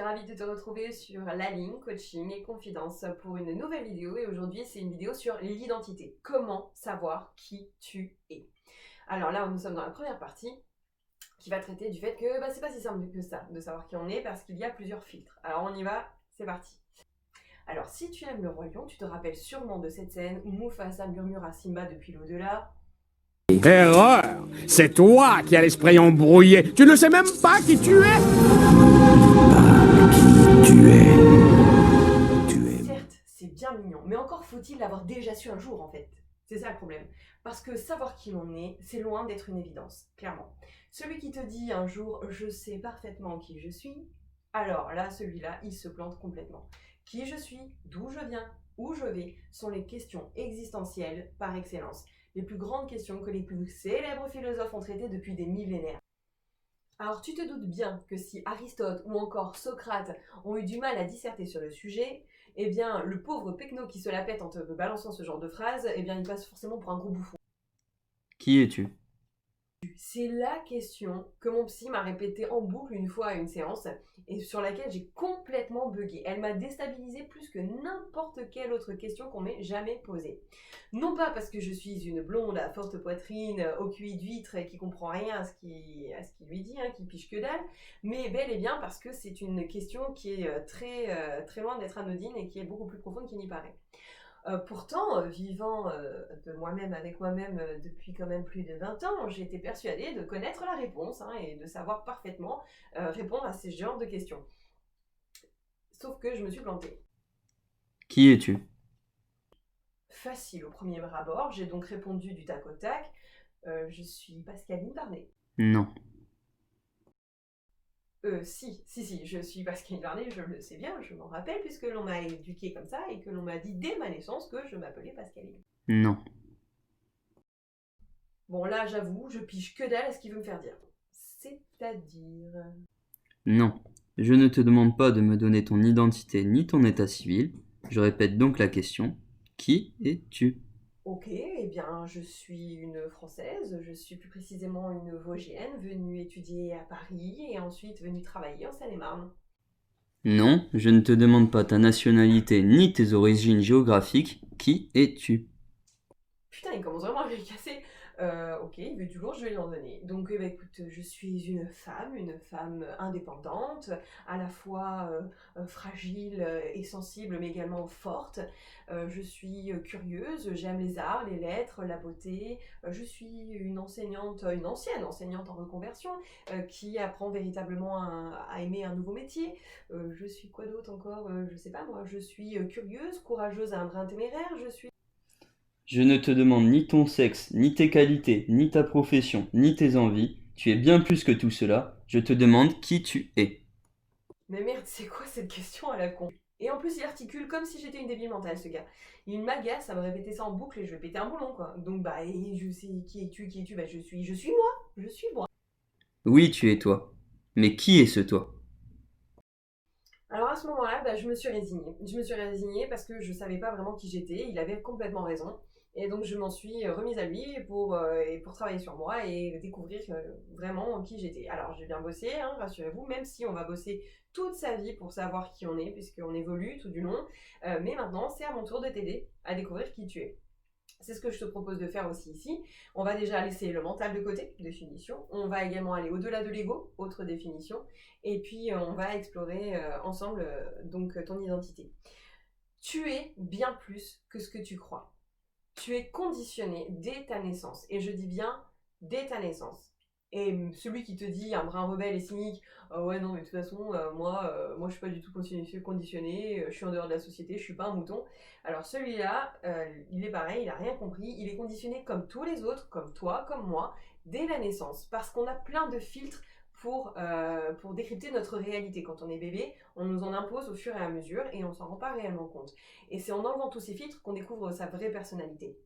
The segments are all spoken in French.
suis ravie de te retrouver sur la ligne coaching et confidence pour une nouvelle vidéo. Et aujourd'hui, c'est une vidéo sur l'identité. Comment savoir qui tu es? Alors là, nous sommes dans la première partie qui va traiter du fait que c'est pas si simple que ça de savoir qui on est parce qu'il y a plusieurs filtres. Alors on y va, c'est parti. Alors si tu aimes le Roi Lion, tu te rappelles sûrement de cette scène où Mufasa murmure à Simba depuis l'au-delà. Erreur! C'est toi qui as l'esprit embrouillé. Tu ne sais même pas qui tu es. Certes, c'est bien mignon, mais encore faut-il l'avoir déjà su un jour en fait. C'est ça le problème. Parce que savoir qui l'on est, c'est loin d'être une évidence, clairement. Celui qui te dit un jour « je sais parfaitement qui je suis », alors là, celui-là, il se plante complètement. Qui je suis, d'où je viens, où je vais, sont les questions existentielles par excellence. Les plus grandes questions que les plus célèbres philosophes ont traitées depuis des millénaires. Alors tu te doutes bien que si Aristote ou encore Socrate ont eu du mal à disserter sur le sujet, eh bien le pauvre pecno qui se la pète en te balançant ce genre de phrase, eh bien il passe forcément pour un gros bouffon. Qui es-tu? C'est la question que mon psy m'a répétée en boucle une fois à une séance et sur laquelle j'ai complètement bugué. Elle m'a déstabilisée plus que n'importe quelle autre question qu'on m'ait jamais posée. Non pas parce que je suis une blonde à forte poitrine, au QI d'huître et qui comprend rien à ce qu'il lui dit, qui pige que dalle, mais bel et bien parce que c'est une question qui est très loin d'être anodine et qui est beaucoup plus profonde qu'il n'y paraît. Pourtant, vivant de moi-même avec moi-même depuis quand même plus de 20 ans, j'ai été persuadée de connaître la réponse et de savoir parfaitement répondre à ces genres de questions. Sauf que je me suis plantée. Qui es-tu? Facile au premier abord, j'ai donc répondu du tac au tac. Je suis Pascaline Varnet. Non. Si, je suis Pascaline Varnet, je le sais bien, je m'en rappelle, puisque l'on m'a éduquée comme ça et que l'on m'a dit dès ma naissance que je m'appelais Pascaline. Non. Bon là, j'avoue, je pige que dalle à ce qu'il veut me faire dire. C'est-à-dire... Non. Je ne te demande pas de me donner ton identité ni ton état civil. Je répète donc la question. Qui es-tu? Ok, eh bien, je suis une Française, je suis plus précisément une Vosgienne, venue étudier à Paris et ensuite venue travailler en Seine-et-Marne. Non, je ne te demande pas ta nationalité ni tes origines géographiques. Qui es-tu? Putain, il commence vraiment à les casser. Ok, il veut du lourd, je vais lui en donner. Donc, écoute, je suis une femme indépendante, à la fois fragile et sensible, mais également forte. Je suis curieuse, j'aime les arts, les lettres, la beauté. Je suis une enseignante, une ancienne enseignante en reconversion, qui apprend véritablement à aimer un nouveau métier. Je suis quoi d'autre encore? Je sais pas moi, je suis curieuse, courageuse à un brin téméraire, je suis... Je ne te demande ni ton sexe, ni tes qualités, ni ta profession, ni tes envies. Tu es bien plus que tout cela. Je te demande qui tu es. Mais merde, c'est quoi cette question à la con? Et en plus, il articule comme si j'étais une débile mentale, ce gars. Il m'agace à me répéter ça en boucle et je vais péter un boulon, quoi. Donc, et je sais qui es-tu? Je suis moi, je suis moi. Oui, tu es toi. Mais qui est ce toi? Alors à ce moment-là, je me suis résignée. Je me suis résignée parce que je savais pas vraiment qui j'étais. Il avait complètement raison. Et donc je m'en suis remise à lui pour travailler sur moi et découvrir vraiment qui j'étais. Alors j'ai bien bossé, rassurez-vous, même si on va bosser toute sa vie pour savoir qui on est, puisqu'on évolue tout du long. Mais maintenant, c'est à mon tour de t'aider à découvrir qui tu es. C'est ce que je te propose de faire aussi ici. On va déjà laisser le mental de côté, définition. On va également aller au-delà de l'ego, autre définition. Et puis on va explorer ensemble donc ton identité. Tu es bien plus que ce que tu crois. Tu es conditionné dès ta naissance. Et je dis bien dès ta naissance. Et celui qui te dit, un brin rebelle et cynique, ouais non mais de toute façon, moi je suis pas du tout conditionné, je suis en dehors de la société, je suis pas un mouton. Alors celui-là, il est pareil, il a rien compris, il est conditionné comme tous les autres, comme toi, comme moi, dès la naissance. Parce qu'on a plein de filtres pour décrypter notre réalité. Quand on est bébé, on nous en impose au fur et à mesure et on s'en rend pas réellement compte. Et c'est en enlevant tous ces filtres qu'on découvre sa vraie personnalité.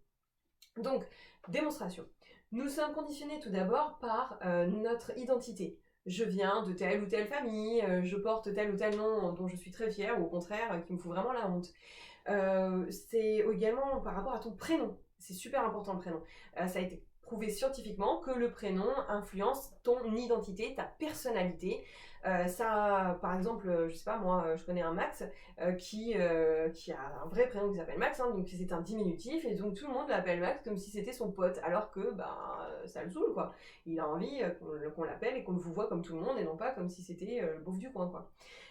Donc, démonstration. Nous sommes conditionnés tout d'abord par notre identité. Je viens de telle ou telle famille, je porte tel ou tel nom dont je suis très fière, ou au contraire, qui me fout vraiment la honte. C'est également par rapport à ton prénom. C'est super important le prénom. Ça a été prouvé scientifiquement que le prénom influence ton identité, ta personnalité. Ça, par exemple, je sais pas, moi, je connais un Max qui a un vrai prénom qui s'appelle Max, hein, donc c'est un diminutif, et donc tout le monde l'appelle Max comme si c'était son pote, alors que ça le saoule, quoi. Il a envie qu'on l'appelle et qu'on le vous voit comme tout le monde, et non pas comme si c'était le beauf du coin, quoi.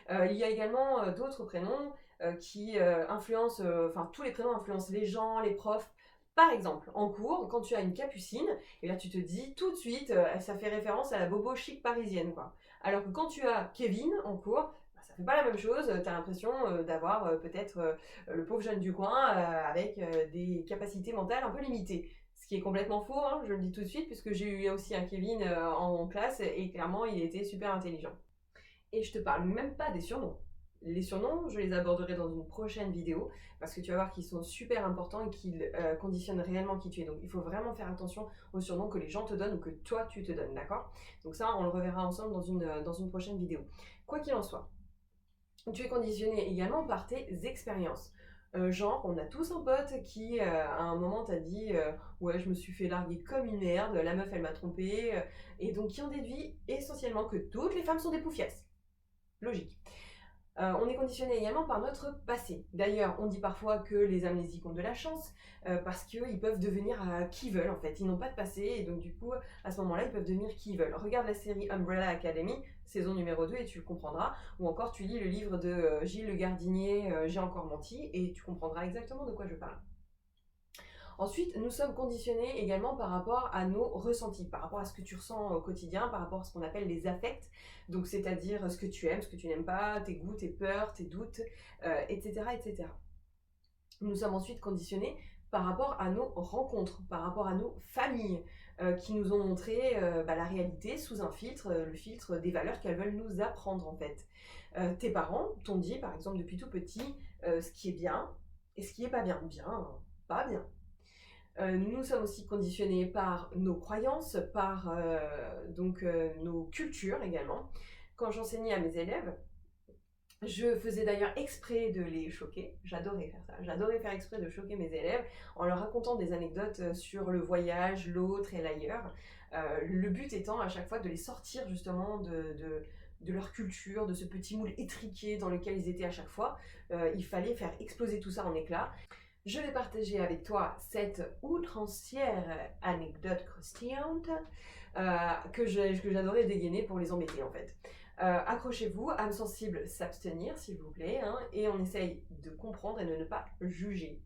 Il y a également d'autres prénoms qui influencent, enfin tous les prénoms influencent les gens, les profs. Par exemple, en cours, quand tu as une Capucine, et là tu te dis tout de suite, ça fait référence à la bobo chic parisienne, quoi. Alors que quand tu as Kevin en cours, ça fait pas la même chose, tu as l'impression d'avoir peut-être le pauvre jeune du coin avec des capacités mentales un peu limitées. Ce qui est complètement faux, hein, je le dis tout de suite, puisque j'ai eu aussi un Kevin en classe, et clairement il était super intelligent. Et je te parle même pas des surnoms. Les surnoms, je les aborderai dans une prochaine vidéo, parce que tu vas voir qu'ils sont super importants et qu'ils conditionnent réellement qui tu es. Donc il faut vraiment faire attention aux surnoms que les gens te donnent ou que toi tu te donnes, d'accord? Donc ça, on le reverra ensemble dans une prochaine vidéo. Quoi qu'il en soit, tu es conditionné également par tes expériences. Genre, on a tous un pote qui, à un moment, t'a dit ouais, je me suis fait larguer comme une merde, la meuf, elle m'a trompé, et donc qui en déduit essentiellement que toutes les femmes sont des poufiasses. Logique. On est conditionné également par notre passé. D'ailleurs, on dit parfois que les amnésiques ont de la chance parce qu'ils peuvent devenir qui veulent en fait. Ils n'ont pas de passé et donc du coup, à ce moment-là, ils peuvent devenir qui ils veulent. Regarde la série Umbrella Academy, saison numéro 2 et tu le comprendras. Ou encore, tu lis le livre de Gilles Le Gardinier, J'ai encore menti, et tu comprendras exactement de quoi je parle. Ensuite, nous sommes conditionnés également par rapport à nos ressentis, par rapport à ce que tu ressens au quotidien, par rapport à ce qu'on appelle les affects, donc c'est-à-dire ce que tu aimes, ce que tu n'aimes pas, tes goûts, tes peurs, tes doutes, etc., etc. Nous sommes ensuite conditionnés par rapport à nos rencontres, par rapport à nos familles, qui nous ont montré la réalité sous un filtre, le filtre des valeurs qu'elles veulent nous apprendre en fait. Tes parents t'ont dit, par exemple, depuis tout petit, ce qui est bien et ce qui est pas bien. Bien, pas bien. Nous sommes aussi conditionnés par nos croyances, par nos cultures également. Quand j'enseignais à mes élèves, je faisais d'ailleurs exprès de les choquer, j'adorais faire ça, j'adorais faire exprès de choquer mes élèves en leur racontant des anecdotes sur le voyage, l'autre et l'ailleurs. Le but étant à chaque fois de les sortir justement de leur culture, de ce petit moule étriqué dans lequel ils étaient à chaque fois. Il fallait faire exploser tout ça en éclats. Je vais partager avec toi cette outrancière anecdote croustillante que j'adorais dégainer pour les embêter en fait. Accrochez-vous, âme sensible, s'abstenir s'il vous plaît, hein, et on essaye de comprendre et de ne pas juger.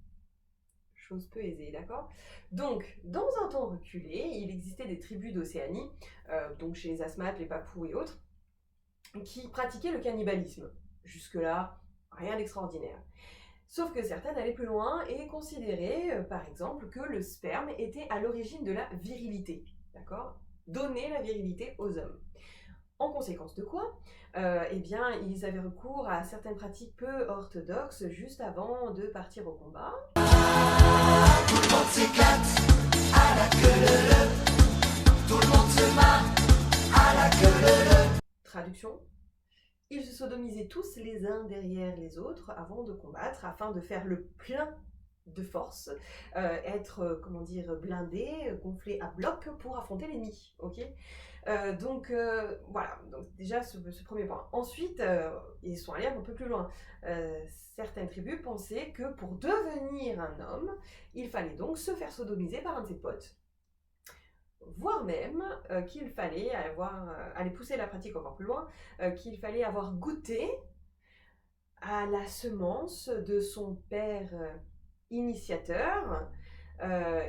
Chose peu aisée, d'accord? Donc, dans un temps reculé, il existait des tribus d'Océanie, donc chez les Asmates, les Papous et autres, qui pratiquaient le cannibalisme. Jusque-là, rien d'extraordinaire. Sauf que certaines allaient plus loin et considéraient, par exemple, que le sperme était à l'origine de la virilité. D'accord? Donner la virilité aux hommes. En conséquence de quoi, eh bien, ils avaient recours à certaines pratiques peu orthodoxes juste avant de partir au combat. Tout le monde s'éclate à la queue leu. Tout le monde se marre à la queue leu. Traduction. Ils se sodomisaient tous les uns derrière les autres avant de combattre, afin de faire le plein de force, être, blindé, gonflé à bloc pour affronter l'ennemi, ok? Voilà, donc déjà ce premier point. Ensuite, ils sont allés un peu plus loin. Certaines tribus pensaient que pour devenir un homme, il fallait donc se faire sodomiser par un de ses potes. Voire même qu'il fallait aller pousser la pratique encore plus loin, qu'il fallait avoir goûté à la semence de son père initiateur,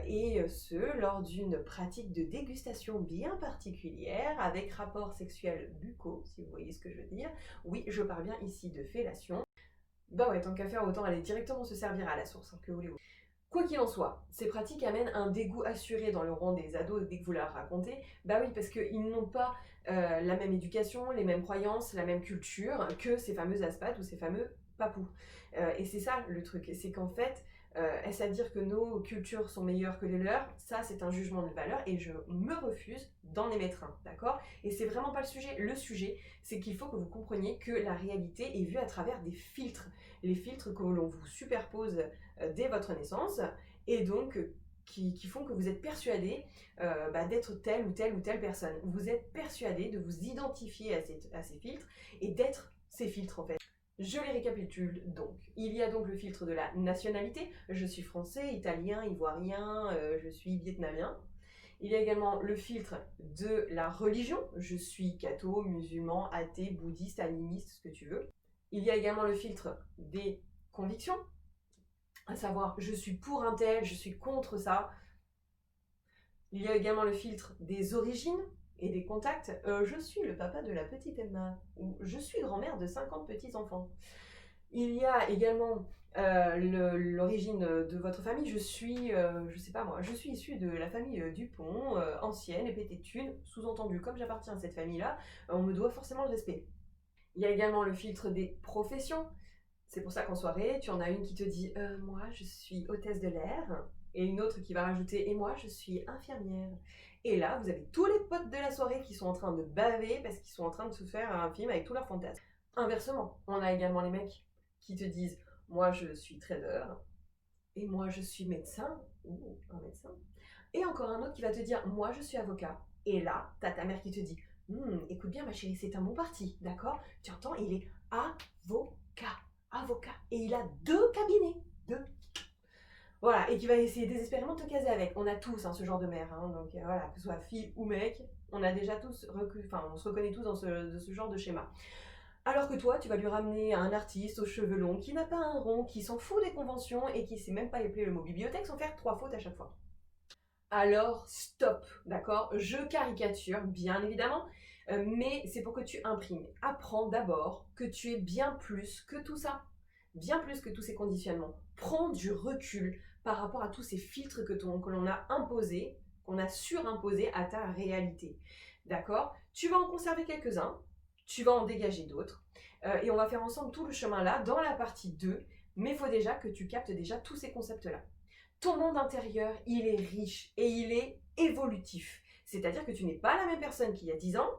et ce, lors d'une pratique de dégustation bien particulière, avec rapports sexuels buccaux, si vous voyez ce que je veux dire. Oui, je parle bien ici de fellation. Bah ouais, tant qu'à faire, autant aller directement se servir à la source, hein, que voulez-vous. Quoi qu'il en soit, ces pratiques amènent un dégoût assuré dans le rang des ados dès que vous leur racontez. Bah oui, parce qu'ils n'ont pas la même éducation, les mêmes croyances, la même culture que ces fameux aspates ou ces fameux papous. Et c'est ça le truc, c'est qu'en fait, est-ce à dire que nos cultures sont meilleures que les leurs? Ça, c'est un jugement de valeur et je me refuse d'en émettre un, d'accord? Et c'est vraiment pas le sujet. Le sujet, c'est qu'il faut que vous compreniez que la réalité est vue à travers des filtres. Les filtres que l'on vous superpose dès votre naissance et donc qui font que vous êtes persuadé d'être telle ou telle ou telle personne. Vous êtes persuadé de vous identifier à ces filtres et d'être ces filtres en fait. Je les récapitule donc. Il y a donc le filtre de la nationalité. Je suis français, italien, ivoirien, je suis vietnamien. Il y a également le filtre de la religion. Je suis catho, musulman, athée, bouddhiste, animiste, ce que tu veux. Il y a également le filtre des convictions. À savoir, je suis pour un tel, je suis contre ça. Il y a également le filtre des origines et des contacts. Je suis le papa de la petite Emma, ou je suis grand-mère de 50 petits-enfants. Il y a également l'origine de votre famille. Je suis, je sais pas moi, je suis issue de la famille Dupont, ancienne et pétée de thunes. Sous-entendu, comme j'appartiens à cette famille-là, on me doit forcément le respect. Il y a également le filtre des professions. C'est pour ça qu'en soirée, tu en as une qui te dit « Moi, je suis hôtesse de l'air » et une autre qui va rajouter « Et moi, je suis infirmière ». Et là, vous avez tous les potes de la soirée qui sont en train de baver parce qu'ils sont en train de se faire un film avec tous leurs fantasmes. Inversement, on a également les mecs qui te disent « Moi, je suis trader » et « Moi, je suis médecin » ou un médecin. Et encore un autre qui va te dire « Moi, je suis avocat ». Et là, t'as ta mère qui te dit « Écoute bien, ma chérie, c'est un bon parti, d'accord? Tu entends, il est avocat. Et il a 2 cabinets. 2. Voilà, et qui va essayer désespérément de te caser avec. On a tous hein, ce genre de mère, hein, donc voilà, que ce soit fille ou mec, on a déjà tous, on se reconnaît tous dans ce genre de schéma. Alors que toi, tu vas lui ramener un artiste aux cheveux longs qui n'a pas un rond, qui s'en fout des conventions et qui sait même pas épeler le mot bibliothèque sans faire 3 fautes à chaque fois. Alors, stop, d'accord? Je caricature, bien évidemment, mais c'est pour que tu imprimes. Apprends d'abord que tu es bien plus que tout ça, bien plus que tous ces conditionnements. Prends du recul par rapport à tous ces filtres que l'on a imposés, qu'on a surimposés à ta réalité. D'accord? Tu vas en conserver quelques-uns, tu vas en dégager d'autres, et on va faire ensemble tout le chemin là dans la partie 2, mais il faut déjà que tu captes déjà tous ces concepts-là. Ton monde intérieur, il est riche et il est évolutif. C'est-à-dire que tu n'es pas la même personne qu'il y a 10 ans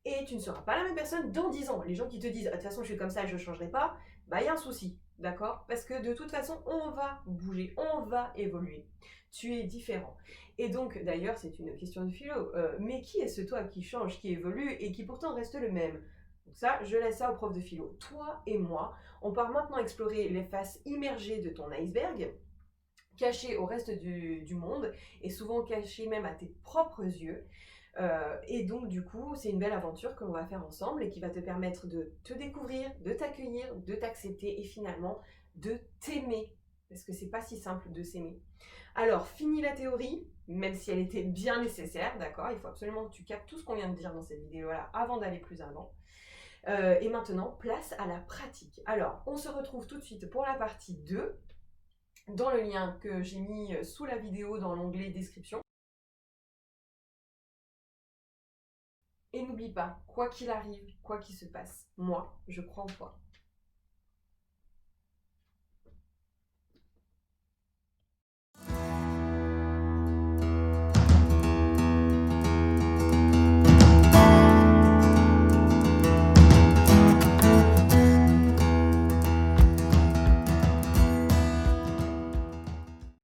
et tu ne seras pas la même personne dans 10 ans. Les gens qui te disent « de toute façon je suis comme ça et je ne changerai pas », bah il y a un souci, d'accord? Parce que de toute façon, on va bouger, on va évoluer. Tu es différent. Et donc, d'ailleurs, c'est une question de philo, mais qui est ce toi qui change, qui évolue et qui pourtant reste le même? Donc ça, je laisse ça au prof de philo. Toi et moi, on part maintenant explorer les faces immergées de ton iceberg, caché au reste du monde et souvent caché même à tes propres yeux. Et donc du coup, c'est une belle aventure que l'on va faire ensemble et qui va te permettre de te découvrir, de t'accueillir, de t'accepter et finalement de t'aimer. Parce que c'est pas si simple de s'aimer. Alors, fini la théorie, même si elle était bien nécessaire, d'accord? Il faut absolument que tu captes tout ce qu'on vient de dire dans cette vidéo-là avant d'aller plus avant. Et maintenant, place à la pratique. Alors, on se retrouve tout de suite pour la partie 2. Dans le lien que j'ai mis sous la vidéo dans l'onglet description. Et n'oublie pas, quoi qu'il arrive, quoi qu'il se passe, moi, je crois en toi.